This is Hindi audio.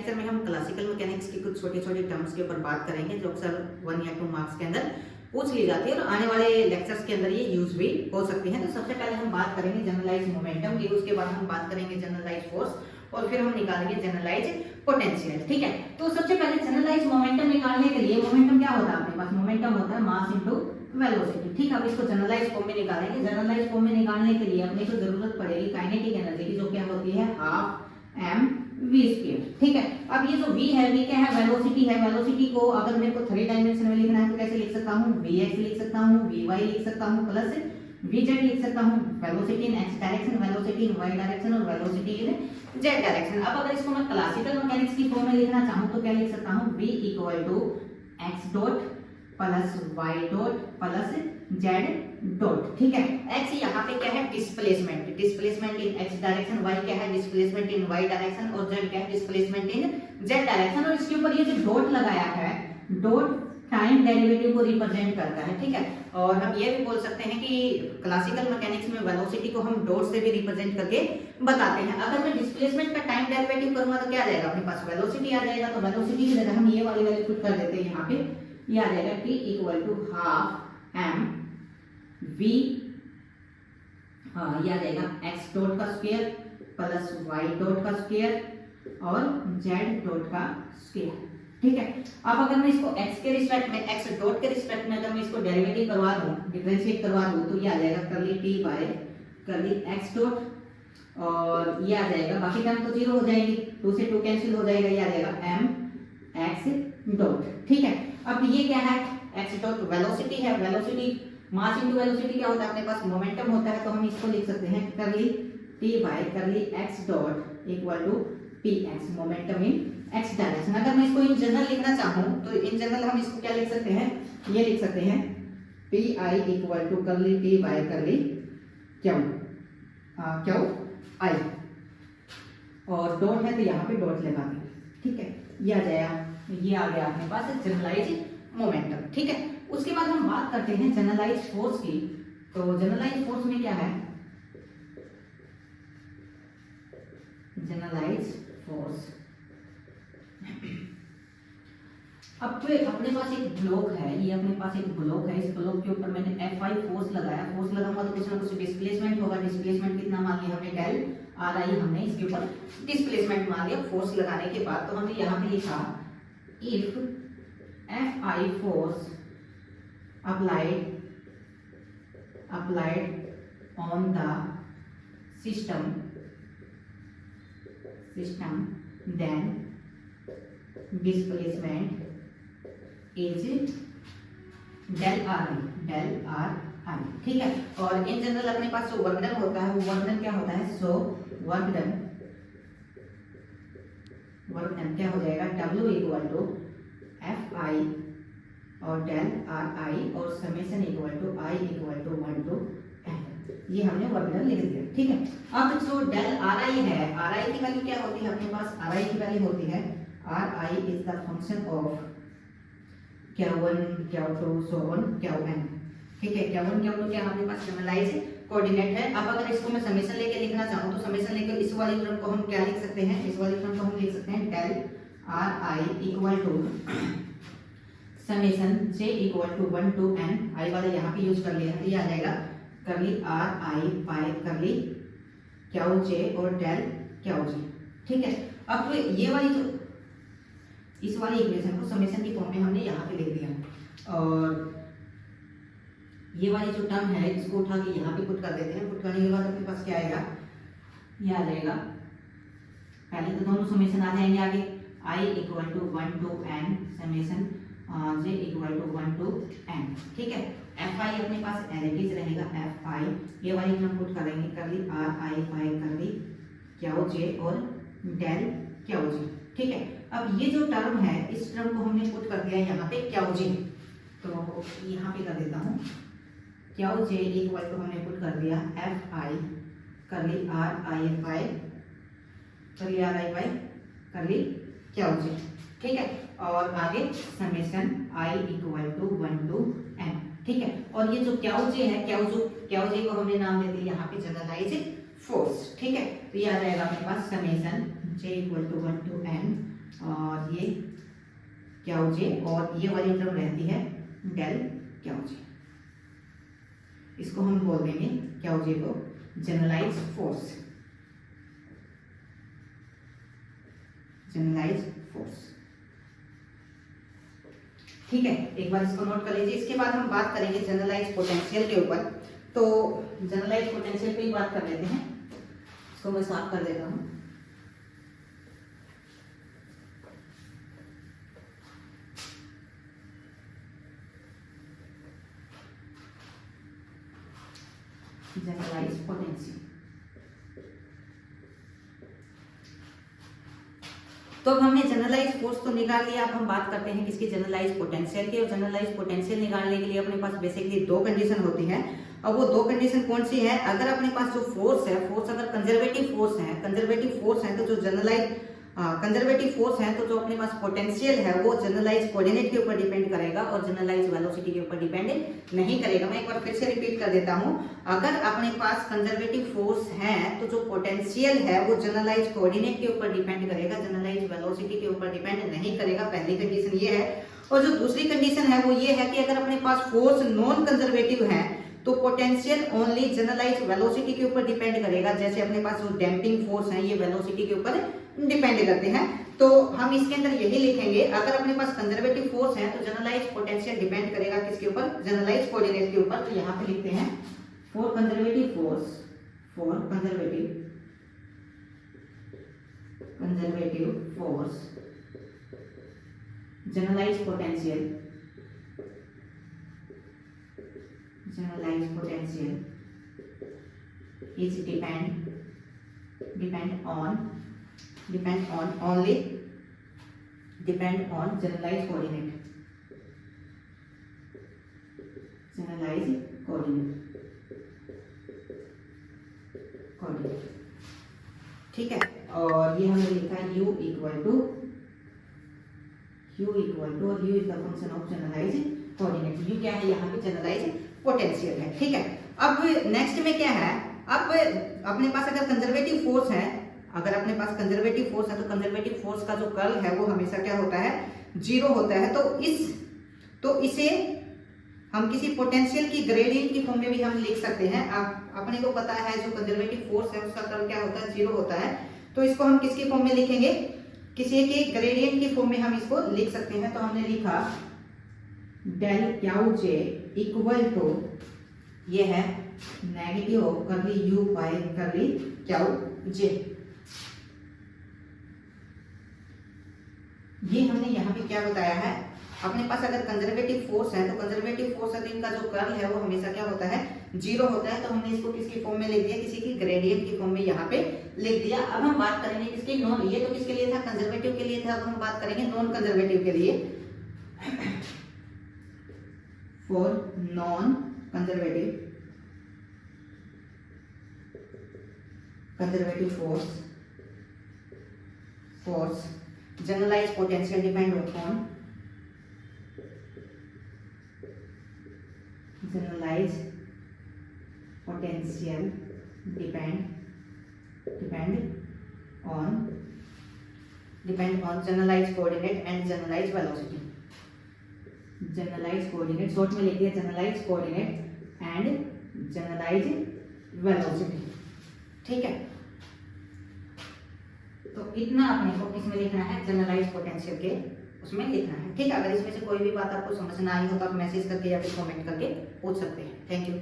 लेक्चर में हम क्लासिकल मैकेनिक्स की कुछ छोटे छोटे टर्म्स के ऊपर बात करेंगे जो अक्सर 1 या 2 मार्क्स के अंदर पूछ ली जाती है और आने वाले लेक्चर्स के अंदर ये यूज भी हो सकती है। तो सबसे पहले हम बात करेंगे जनरलाइज मोमेंटम की, उसके बाद हम बात करेंगे जनरलाइज फोर्स और फिर हम निकालेंगे जनरलाइज पोटेंशियल। ठीक है, तो सबसे पहले जनरलाइज मोमेंटम निकालने के लिए मोमेंटम क्या होता है अपने पास? मोमेंटम होता है मास इनटू वेलोसिटी। ठीक है, अब इसको जनरलाइज फॉर्म में निकालेंगे। जनरलाइज फॉर्म में निकालने के लिए अपने को जरूरत पड़ेगी काइनेटिक एनर्जी की, जो क्या होती है हाफ m v स्क्वायर। ठीक है, अब ये जो v है, v क्या है? वेलोसिटी है। वेलोसिटी को अगर मेरे को 3 डायमेंशन में लिखना है तो कैसे लिख सकता हूँ? vx लिख सकता हूँ, vy लिख सकता हूँ, प्लस vz लिख सकता हूँ। वेलोसिटी इन x डायरेक्शन, वेलोसिटी इन y डायरेक्शन और वेलोसिटी इन z डायरेक्शन। अब अगर इसको मैं क्लासिकल मैकेनिक्स की फॉर्म में लिखना चाहूँ तो क्या लिख सकता हूँ? v equal to x dot plus y dot plus z dot. ठीक है, x यहाँ पे क्या है? Displacement. Displacement in x direction, y क्या है? डिस्प्लेसमेंट इन y डायरेक्शन और z क्या है? Displacement in z direction. और इसके ऊपर ये जो डॉट लगाया है, डॉट टाइम डेरिवेटिव को रिप्रेजेंट करता है। ठीक है, और हम ये भी बोल सकते हैं कि क्लासिकल मैकेनिक्स में वेलोसिटी को हम डॉट से भी रिप्रेजेंट करके बताते हैं। अगर मैं डिस्प्लेसमेंट का टाइम डेरिवेटिव करूंगा तो क्या आ जाएगा? अपने पास वेलोसिटी आ जाएगा। तो वेलोसिटी की जगह हम ये वाली वैल्यू पुट कर देते हैं यहाँ पे, ये आ जाएगा t equal to half m v, हाँ ये आ जाएगा x डॉट का स्क्वायर प्लस y डॉट का स्क्वायर और z डॉट का स्क्वायर। ठीक है, अब अगर मैं इसको x के रिस्पेक्ट में, x डॉट के रिस्पेक्ट में अगर मैं इसको डेरिवेटिव करवा दूं, डिफरेंशिएट करवा दूं, तो ये आ जाएगा curly t by curly x dot और ये आ जाएगा, बाकी टर्म तो जीरो हो जाएंगी, 2 से 2 कैंसिल हो जाएगा, ये आ जाएगा m x डॉट। ठीक है, अब ये क्या है? x डॉट वेलोसिटी है। वेलोसिटी मास इनटू वेलोसिटी क्या होता है अपने पास? मोमेंटम होता है। तो हम इसको लिख सकते हैं curly t by curly x dot equal to px, momentum in x direction. अगर मैं इसको इन जनरल लिखना चाहूं तो इन जनरल हम इसको क्या लिख सकते हैं? ये लिख सकते हैं pi equal to curly t by curly q i, और डॉट है तो यहाँ पे डॉट लगा देंगे। ठीक है, ये आ जाएगा, ये आ गया अपने पास जनरलाइज मोमेंटम। ठीक है, उसके बाद हम बात करते हैं जनरलाइज फोर्स की। तो जनरलाइज फोर्स में क्या है? जनरलाइज फोर्स, अब अपने पास एक ब्लॉक है, ये अपने पास एक ब्लॉक है, इस ब्लॉक के ऊपर मैंने Fi फोर्स लगाया। फोर्स लगाऊंगा तो कुछ ना कुछ डिस्प्लेसमेंट होगा। डिस्प्लेसमेंट कितना मान लिया हमने? डेल आर आई, हमने इसके ऊपर डिस्प्लेसमेंट मान लिया फोर्स लगाने के बाद। तो हमने यहाँ पे लिखा if Fi force applied on the system then displacement is del r i। ठीक है, और इन जनरल अपने पास जो वर्क डन होता है वो वर्क डन क्या होता है? सो वर्क डन क्या हो जाएगा? w इक्वल टू Fi और डेल आर आई और summation equal to I equal to 1 to n। ये हमने वर्क डन लिख दिया। ठीक है, अब जो डेल आर आई है, आर आई की वैल्यू क्या होती है अपने पास? आर आई की वैल्यू होती है are I is the function of Q1 Q2 so on Qn। ठीक है, Q1 Q2 क्या हमारे पास जनरलाइज कोऑर्डिनेट है। अब अगर इसको मैं समेशन लेके लिखना चाहूँ तो समेशन लेके इस वाली टर्म को हम क्या लिख सकते हैं? इस वाली टर्म को हम लिख सकते हैं del R I equal to summation j equal to 1 to n, I वाला यहाँ पे यूज कर लिया है, ये आ जाएगा curly r i by curly q j और डेल क्यू जे। ठीक है, अब ये वाली जो इस वाली इक्वेशन को समेशन की फॉर्म में हमने यहाँ पे लिख दिया और ये वाली जो टर्म है इसको उठा के यहाँ पे पुट कर देते हैं। पुट करने के बाद अपने पास क्या आएगा? ये आ जाएगा, पहले तो दोनों समेशन आ जाएंगे आगे, i equal to 1 to n summation j equal to 1 to n। ठीक है, Fi अपने पास एज इट इज रहेगा Fi, ये वाली टर्म पुट करेंगे curly r i by curly q j और डेल क्यू जे। ठीक है, अब ये जो टर्म है इस टर्म को हमने पुट कर दिया यहाँ पे क्यू जे, तो यहाँ पे कर देता हूँ क्यू जे इक्वल टू हमने पुट कर दिया Fi curly r i by curly q j. ठीक है, और आगे summation i equal to 1 to n। ठीक है, और ये जो क्यू जे है, क्यू जे को हमने नाम दे दिया यहाँ पे जनरलाइज फोर्स। ठीक है, तो ये आ जाएगा अपने पास summation j equal to 1 to n और ये क्याउ जे, और ये वाली टर्म रहती है डेल क्याउ जे। इसको हम बोल देंगे क्याउ जे को जनरलाइज फोर्स, जनरलाइज फोर्स। ठीक है, एक बार इसको नोट कर लीजिए। इसके बाद हम बात करेंगे जनरलाइज पोटेंशियल के ऊपर। तो जनरलाइज पोटेंशियल पे ही बात कर लेते हैं। इसको मैं साफ कर देता हूँ। जनरलाइज पोटेंशियल, तो अब हमने जनरलाइज फोर्स तो निकाल लिया। अब हम बात करते हैं किसकी, जनरलाइज पोटेंशियल की। और जनरलाइज पोटेंशियल निकालने के लिए अपने पास बेसिकली दो कंडीशन होती है। अब वो दो कंडीशन कौन सी है, अगर अपने पास जो फोर्स है, फोर्स अगर कंजर्वेटिव फोर्स है तो जो जनरलाइज कंजर्वेटिव फोर्स है तो जो अपने पास पोटेंशियल है वो जनरलाइज कोऑर्डिनेट के ऊपर डिपेंड करेगा और जनरलाइज वेलोसिटी के ऊपर डिपेंड नहीं करेगा। मैं एक बार फिर से रिपीट कर देता हूं, अगर अपने पास कंजर्वेटिव फोर्स है तो जो पोटेंशियल है वो जनरलाइज कोऑर्डिनेट के ऊपर डिपेंड करेगा, जनरलाइज वेलोसिटी के ऊपर डिपेंड नहीं करेगा। पहली कंडीशन ये है। और जो दूसरी कंडीशन है वो ये है कि अगर अपने पास फोर्स नॉन कंजर्वेटिव है तो पोटेंशियल ओनली जनरलाइज वेलोसिटी के ऊपर डिपेंड करेगा। जैसे अपने पास जो डैम्पिंग फोर्स है ये वेलोसिटी के ऊपर डिपेंड करते हैं। तो हम इसके अंदर यही लिखेंगे, अगर अपने पास कंजर्वेटिव फोर्स है तो जनरलाइज पोटेंशियल डिपेंड करेगा किसके ऊपर, जनरलाइज कोऑर्डिनेट के प। तो यहाँ पे लिखते हैं for conservative force, for conservative force generalize potential, generalized potential is depend on generalized coordinate, ठीक है। और ये हमने लिखा है u इक्वल टू और u is the function of generalize coordinate. u क्या है यहाँ पे, जनरलाइज पोटेंशियल है। ठीक है, अब नेक्स्ट में क्या है, अब अपने पास अगर कंजर्वेटिव फोर्स है, अगर अपने पास कंजर्वेटिव फोर्स है तो कंजर्वेटिव फोर्स का जो कर्ल है वो हमेशा क्या होता है, जीरो होता है। तो इसे हम किसी पोटेंशियल की ग्रेडियंट की फॉर्म में भी हम लिख सकते हैं। अपने को पता है जो कंजर्वेटिव फोर्स है उसका कर्ल क्या होता है, जीरो होता है। तो इसको हम किसकी फॉर्म में लिखेंगे, किसी के ग्रेडियंट की फॉर्म में हम इसको लिख सकते हैं। तो हमने लिखा del q j equal to, ये है negative of curly u by curly q j. ये हमने यहाँ पे क्या बताया है, अपने पास अगर कंजर्वेटिव फोर्स है तो कंजर्वेटिव फोर्स है तो इनका जो कर्ल है वो हमेशा क्या होता है, जीरो होता है। तो हमने इसको किसकी फॉर्म में लिख दिया, किसी की ग्रेडियंट की फॉर्म में यहाँ पे लिख दिया। अब हम बात करेंगे किसकी, नॉन, ये तो किसके लिए था, कंजर्वेटिव के लिए था। अब हम बात करेंगे नॉन कंजर्वेटिव के लिए। For non conservative force generalize potential depend upon generalize potential depend on generalize coordinate and generalize velocity. Generalize coordinate short में लिख दिया, generalize coordinate and generalize velocity. ठीक है, तो इतना अपने को इसमें लिखना है, जनरलाइज पोटेंशियल के उसमें लिखना है। ठीक है, अगर इसमें से कोई भी बात आपको समझ ना आई हो तो आप मैसेज करके या फिर कमेंट करके पूछ सकते हैं। Thank you.